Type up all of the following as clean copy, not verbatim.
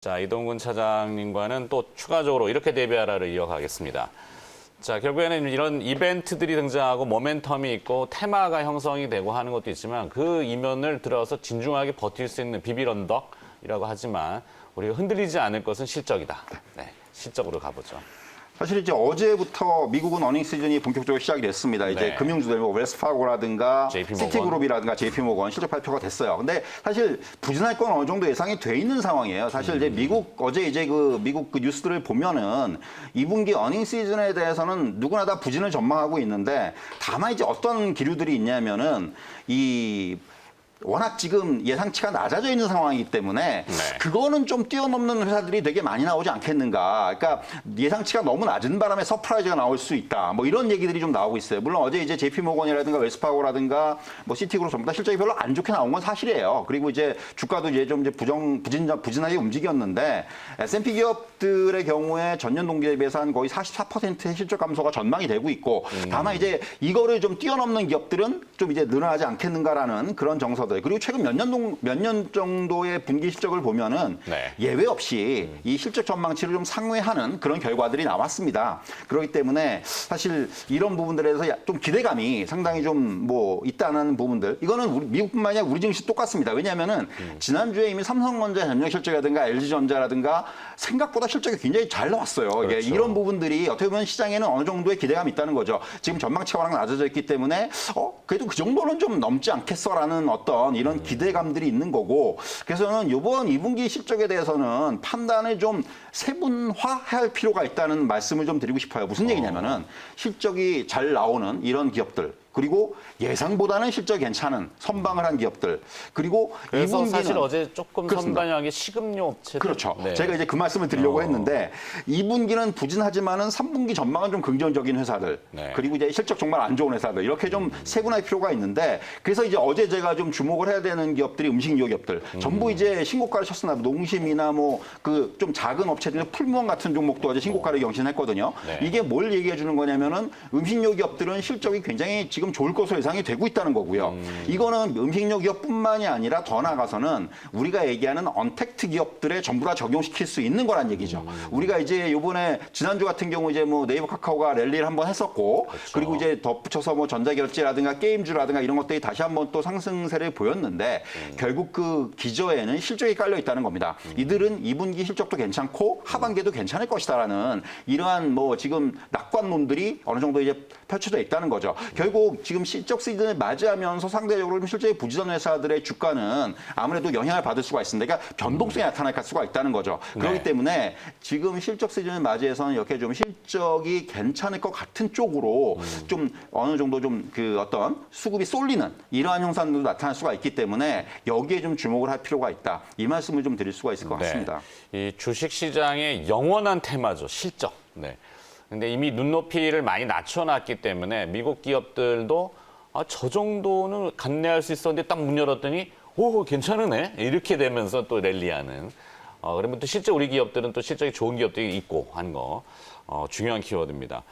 자, 이동근 차장님과는 또 추가적으로 이렇게 대비하라를 이어가겠습니다. 자, 결국에는 이런 이벤트들이 등장하고 모멘텀이 있고 테마가 형성이 되고 하는 것도 있지만 그 이면을 들어서 진중하게 버틸 수 있는 비빌 언덕이라고 하지만 우리가 흔들리지 않을 것은 실적이다. 네, 실적으로 가보죠. 사실 이제 어제부터 미국은 어닝 시즌이 본격적으로 시작이 됐습니다. 이제 네. 금융주들, 뭐 웰스파고라든가 JP모건. 시티그룹이라든가 JP모건 실적 발표가 됐어요. 근데 사실 부진할 건 어느 정도 예상이 돼 있는 상황이에요. 사실 이제 어제 이제 미국 그 뉴스들을 보면은 2분기 어닝 시즌에 대해서는 누구나 다 부진을 전망하고 있는데 다만 이제 어떤 기류들이 있냐면은 워낙 지금 예상치가 낮아져 있는 상황이기 때문에 네. 그거는 좀 뛰어넘는 회사들이 되게 많이 나오지 않겠는가. 그러니까 예상치가 너무 낮은 바람에 서프라이즈가 나올 수 있다. 뭐 이런 얘기들이 좀 나오고 있어요. 물론 어제 이제 JP모건이라든가 웰스파고라든가 뭐 시티그룹 전부 다 실적이 별로 안 좋게 나온 건 사실이에요. 그리고 이제 주가도 이제 좀 이제 부진하게 움직였는데 S&P 기업들의 경우에 전년 동기 대비해서 한 거의 44%의 실적 감소가 전망이 되고 있고 다만 이제 이거를 좀 뛰어넘는 기업들은 좀 이제 늘어나지 않겠는가라는 그런 정서. 그리고 최근 몇 년 정도의 분기 실적을 보면은 네. 예외 없이 이 실적 전망치를 좀 상회하는 그런 결과들이 나왔습니다. 그렇기 때문에 사실 이런 부분들에 대해서 좀 기대감이 상당히 좀 뭐 있다는 부분들. 이거는 미국뿐만 아니라 우리 증시 똑같습니다. 왜냐하면은 지난주에 이미 삼성전자 전년 실적이라든가 LG전자라든가 생각보다 실적이 굉장히 잘 나왔어요. 그렇죠. 이런 부분들이 어떻게 보면 시장에는 어느 정도의 기대감이 있다는 거죠. 지금 전망치가 워낙 낮아져 있기 때문에 그래도 그 정도는 좀 넘지 않겠어라는 어떤 이런 기대감들이 있는 거고, 그래서 저는 이번 2분기 실적에 대해서는 판단을 좀 세분화할 필요가 있다는 말씀을 좀 드리고 싶어요. 무슨 얘기냐면은 실적이 잘 나오는 이런 기업들, 그리고 예상보다는 실적이 괜찮은 선방을 한 기업들, 그리고 그래서 2분기는 사실 어제 조금 그렇습니다. 선반영한 게 식음료 업체들. 그렇죠. 네. 제가 이제 그 말씀을 드리려고 했는데 2분기는 부진하지만은 3분기 전망은 좀 긍정적인 회사들, 네. 그리고 이제 실적 정말 안 좋은 회사들 이렇게 좀 세분화할 필요가 있는데, 그래서 이제 어제 제가 좀 주목을 해야 되는 기업들이 음식료 기업들 전부 이제 신고가를 쳤으나 농심이나 뭐 그 좀 작은 업체들 풀무원 같은 종목도 어제 신고가를 경신했거든요. 네. 이게 뭘 얘기해 주는 거냐면은 음식료 기업들은 실적이 굉장히 지금 좋을 것으로 예상이 되고 있다는 거고요. 이거는 음식료 기업뿐만이 아니라 더 나아가서는 우리가 얘기하는 언택트 기업들에 전부 다 적용시킬 수 있는 거란 얘기죠. 우리가 이제 요번에 지난주 같은 경우 이제 뭐 네이버 카카오가 랠리를 한번 했었고, 그렇죠. 그리고 이제 덧붙여서 뭐 전자결제라든가 게임주라든가 이런 것들이 다시 한번 또 상승세를 보였는데 결국 그 기저에는 실적이 깔려 있다는 겁니다. 이들은 2분기 실적도 괜찮고 하반기에도 괜찮을 것이다라는 이러한 뭐 지금 낙관론들이 어느 정도 이제 펼쳐져 있다는 거죠. 결국 지금 실적 시즌을 맞이하면서 상대적으로 실적이 부진한 회사들의 주가는 아무래도 영향을 받을 수가 있습니다. 그러니까 변동성이 나타날 수가 있다는 거죠. 그렇기 네. 때문에 지금 실적 시즌을 맞이해서는 이렇게 좀 실적이 괜찮을 것 같은 쪽으로 좀 어느 정도 좀 그 어떤 수급이 쏠리는 이러한 현상도 나타날 수가 있기 때문에 여기에 좀 주목을 할 필요가 있다. 이 말씀을 좀 드릴 수가 있을 것 같습니다. 이 주식 시장의 영원한 테마죠. 실적. 네. 근데 이미 눈높이를 많이 낮춰놨기 때문에 미국 기업들도 저 정도는 감내할 수 있었는데 딱 문 열었더니 오 괜찮으네 이렇게 되면서 또 랠리하는. 그러면 또 실제 우리 기업들은 또 실적이 좋은 기업들이 있고 하는 거 중요한 키워드입니다.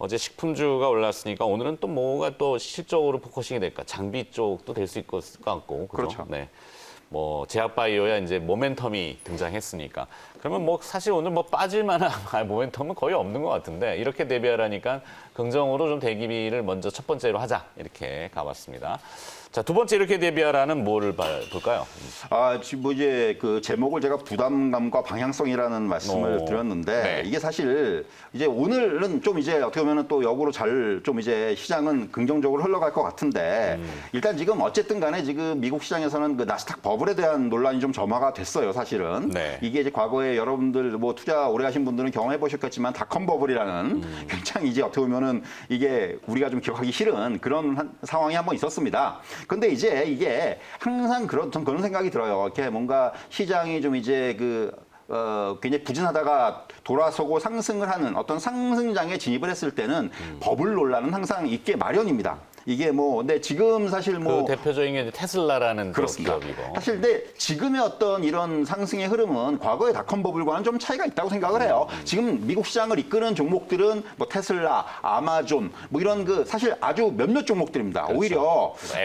어제 식품주가 올랐으니까 오늘은 또 뭐가 또 실적으로 포커싱이 될까? 장비 쪽도 될 수 있을 것 같고. 그렇죠? 네. 뭐 제약바이오야 이제 모멘텀이 등장했으니까 그러면 뭐 사실 오늘 뭐 빠질 만한 모멘텀은 거의 없는 것 같은데 이렇게 대비하라니까 긍정으로 좀 대기비를 먼저 첫 번째로 하자 이렇게 가봤습니다. 자, 두 번째 이렇게 대비하라는 뭐를 볼까요? 지금 뭐 이제 그 제목을 제가 부담감과 방향성이라는 말씀을 드렸는데 네. 이게 사실 이제 오늘은 좀 이제 어떻게 보면 또 역으로 잘 좀 이제 시장은 긍정적으로 흘러갈 것 같은데 일단 지금 어쨌든 간에 지금 미국 시장에서는 그 나스닥 버블에 대한 논란이 좀 점화가 됐어요, 사실은. 네. 이게 이제 과거에 여러분들 뭐 투자 오래 하신 분들은 경험해 보셨겠지만 닷컴 버블이라는 굉장히 이제 어떻게 보면은 이게 우리가 좀 기억하기 싫은 그런 상황이 한번 있었습니다. 근데 이제 이게 항상 전 그런 생각이 들어요. 이렇게 뭔가 시장이 좀 이제 굉장히 부진하다가 돌아서고 상승을 하는 어떤 상승장에 진입을 했을 때는 버블 논란은 항상 있게 마련입니다. 이게 뭐 근데 지금 사실 뭐 그 대표적인 게 이제 테슬라라는 또 그렇습니다. 기업이고. 사실 근데 지금의 어떤 이런 상승의 흐름은 과거의 닷컴 버블과는 좀 차이가 있다고 생각을 해요. 지금 미국 시장을 이끄는 종목들은 뭐 테슬라, 아마존 뭐 이런 그 사실 아주 몇몇 종목들입니다. 그렇죠. 오히려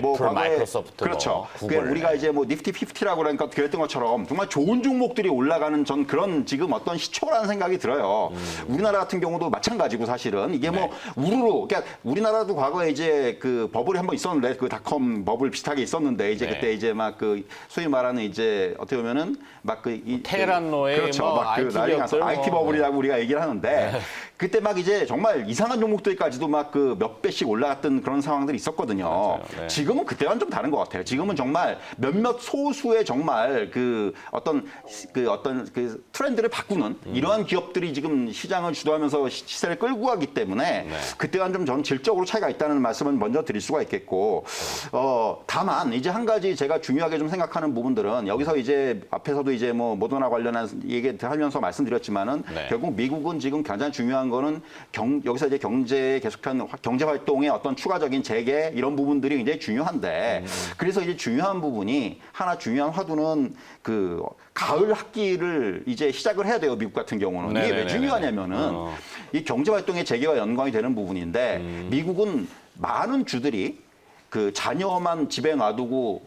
뭐 애플, 과거에 마이크로소프트, 그렇죠. 뭐 그게 구글. 우리가 이제 뭐 니프티 50라고 그러니까 그랬던 것처럼 정말 좋은 종목들이 올라가는 전 그런 지금 어떤 시초라는 생각이 들어요. 우리나라 같은 경우도 마찬가지고 사실은 이게 뭐 우르르 그러니까 우리나라도 과거에 이제 그 버블이 한번 있었는데 그 닷컴 버블 비슷하게 있었는데 이제 네. 그때 이제 막 그 소위 말하는 이제 어떻게 보면은 막 그 테란노의 그렇죠. 뭐 막 그 IT 난리 나서 기업들 뭐. IT 버블이라고 우리가 얘기를 하는데 그때 막 이제 정말 이상한 종목들까지도 막 그 몇 배씩 올라갔던 그런 상황들이 있었거든요. 맞아요. 네. 지금은 그때와는 좀 다른 것 같아요. 지금은 정말 몇몇 소수의 정말 그 어떤 그 트렌드를 바꾸는 이러한 기업들이 지금 시장을 주도하면서 시세를 끌고 가기 때문에 그때와는 좀 저는 질적으로 차이가 있다는 말씀을 먼저 드릴 수가 있겠고 다만 이제 한 가지 제가 중요하게 좀 생각하는 부분들은 여기서 이제 앞에서도 이제 뭐 모더나 관련한 얘기 하면서 말씀드렸지만은 네. 결국 미국은 지금 가장 중요한 거는 여기서 이제 경제 계속한 경제 활동의 어떤 추가적인 재개 이런 부분들이 굉장히 중요한데 그래서 이제 중요한 부분이 하나 중요한 화두는 그 가을 학기를 이제 시작을 해야 돼요. 미국 같은 경우는 이게 왜 네네네네. 중요하냐면은 이 경제 활동의 재개와 연관이 되는 부분인데 미국은 많은 주들이 그 자녀만 집에 놔두고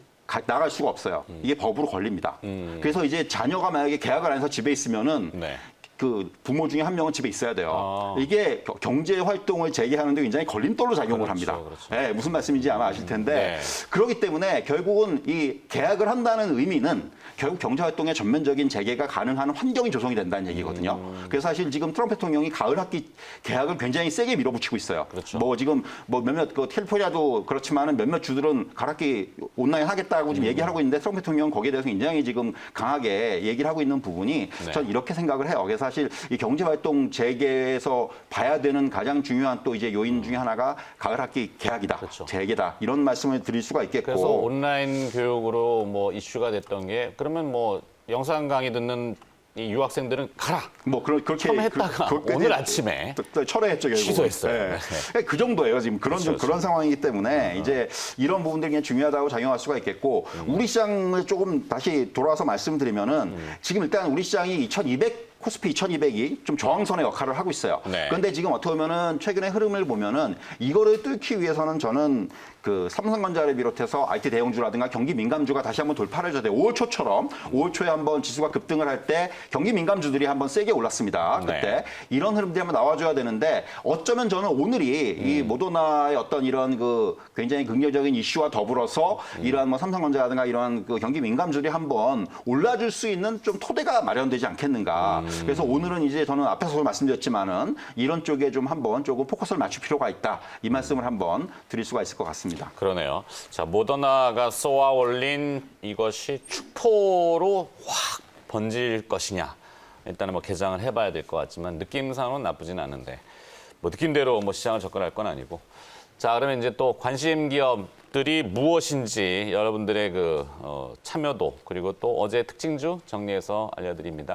나갈 수가 없어요. 이게 법으로 걸립니다. 그래서 이제 자녀가 만약에 계약을 안 해서 집에 있으면은 네. 그 부모 중에 한 명은 집에 있어야 돼요. 아. 이게 경제 활동을 재개하는데 굉장히 걸림돌로 작용을 그렇죠, 합니다. 그렇죠. 네, 무슨 말씀인지 아마 아실 텐데 네. 그렇기 때문에 결국은 이 계약을 한다는 의미는 결국 경제 활동의 전면적인 재개가 가능한 환경이 조성이 된다는 얘기거든요. 그래서 사실 지금 트럼프 대통령이 가을 학기 계약을 굉장히 세게 밀어붙이고 있어요. 그렇죠. 뭐 지금 뭐 몇몇 그 캘리포니아도 그렇지만은 몇몇 주들은 가을 학기 온라인 하겠다고 지금 얘기하고 있는데 트럼프 대통령은 거기에 대해서 굉장히 지금 강하게 얘기를 하고 있는 부분이 네. 전 이렇게 생각을 해요. 그래서 사실 이 경제 활동 재개에서 봐야 되는 가장 중요한 또 이제 요인 중에 하나가 가을 학기 개학이다, 그렇죠. 재개다 이런 말씀을 드릴 수가 있겠고. 그래서 온라인 교육으로 뭐 이슈가 됐던 게 그러면 뭐 영상 강의 듣는 이 유학생들은 가라. 뭐 그렇게 처음 했다가 오늘 아침에 또 철회했죠 결국. 취소했어요. 네. 그 정도예요 지금 그런 그렇죠, 그런 상황이기 때문에 이제 이런 부분들이 그냥 중요하다고 작용할 수가 있겠고 우리 시장을 조금 다시 돌아와서 말씀드리면은 지금 일단 우리 시장이 2,200 코스피 2200이 좀 저항선의 역할을 하고 있어요. 네. 그런데 지금 어떻게 보면은 최근의 흐름을 보면은 이거를 뚫기 위해서는 저는 그 삼성전자를 비롯해서 IT 대형주라든가 경기 민감주가 다시 한번 돌파를 해줘야 돼요. 5월 초처럼 5월 초에 한번 지수가 급등을 할 때 경기 민감주들이 한번 세게 올랐습니다. 그때 네. 이런 흐름들이 한번 나와줘야 되는데 어쩌면 저는 오늘이 이 모더나의 어떤 이런 그 굉장히 긍정적인 이슈와 더불어서 이러한 뭐 삼성전자라든가 이러한 그 경기 민감주들이 한번 올라줄 수 있는 좀 토대가 마련되지 않겠는가. 그래서 오늘은 이제 저는 앞에서 말씀드렸지만은 이런 쪽에 좀 한번 조금 포커스를 맞출 필요가 있다. 이 말씀을 한번 드릴 수가 있을 것 같습니다. 그러네요. 자, 모더나가 쏘아 올린 이것이 축포로 확 번질 것이냐. 일단은 뭐 개장을 해봐야 될 것 같지만 느낌상으로는 나쁘진 않은데 뭐 느낌대로 뭐 시장을 접근할 건 아니고. 자, 그러면 이제 또 관심 기업들이 무엇인지 여러분들의 그 참여도 그리고 또 어제 특징주 정리해서 알려드립니다.